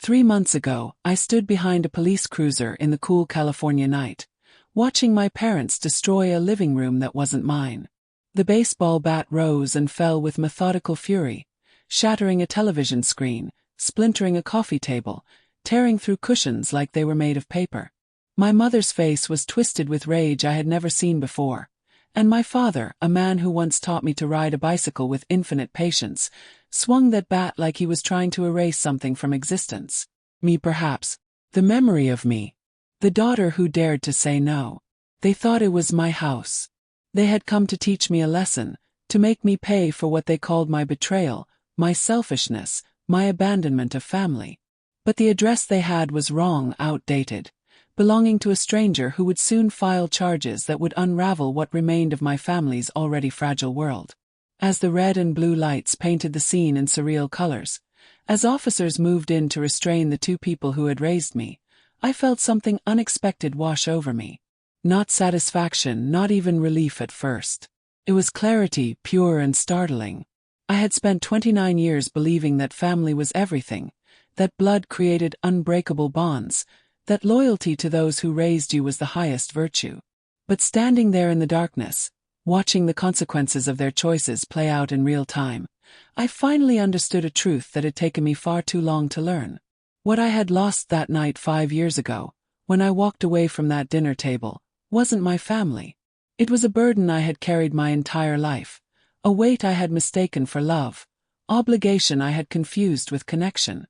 3 months ago, I stood behind a police cruiser in the cool California night, watching my parents destroy a living room that wasn't mine. The baseball bat rose and fell with methodical fury, shattering a television screen, splintering a coffee table, tearing through cushions like they were made of paper. My mother's face was twisted with rage I had never seen before, and my father, a man who once taught me to ride a bicycle with infinite patience, swung that bat like he was trying to erase something from existence. Me perhaps. The memory of me. The daughter who dared to say no. They thought it was my house. They had come to teach me a lesson, to make me pay for what they called my betrayal, my selfishness, my abandonment of family. But the address they had was wrong, outdated, belonging to a stranger who would soon file charges that would unravel what remained of my family's already fragile world. As the red and blue lights painted the scene in surreal colors, as officers moved in to restrain the two people who had raised me, I felt something unexpected wash over me. Not satisfaction, not even relief at first. It was clarity, pure and startling. I had spent 29 years believing that family was everything, that blood created unbreakable bonds, that loyalty to those who raised you was the highest virtue. But standing there in the darkness, watching the consequences of their choices play out in real time, I finally understood a truth that had taken me far too long to learn. What I had lost that night 5 years ago, when I walked away from that dinner table, wasn't my family. It was a burden I had carried my entire life, a weight I had mistaken for love, obligation I had confused with connection.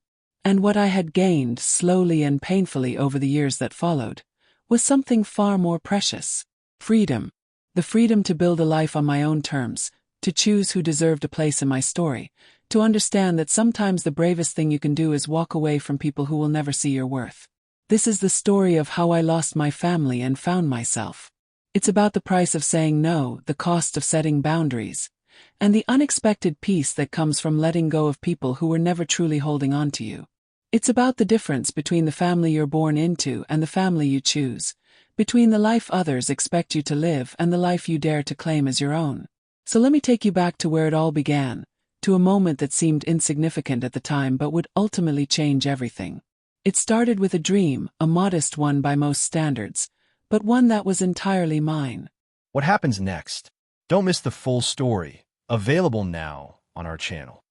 And what I had gained, slowly and painfully over the years that followed, was something far more precious. Freedom. The freedom to build a life on my own terms, to choose who deserved a place in my story, to understand that sometimes the bravest thing you can do is walk away from people who will never see your worth. This is the story of how I lost my family and found myself. It's about the price of saying no, the cost of setting boundaries, and the unexpected peace that comes from letting go of people who were never truly holding on to you. It's about the difference between the family you're born into and the family you choose, between the life others expect you to live and the life you dare to claim as your own. So let me take you back to where it all began, to a moment that seemed insignificant at the time but would ultimately change everything. It started with a dream, a modest one by most standards, but one that was entirely mine. What happens next? Don't miss the full story, available now on our channel.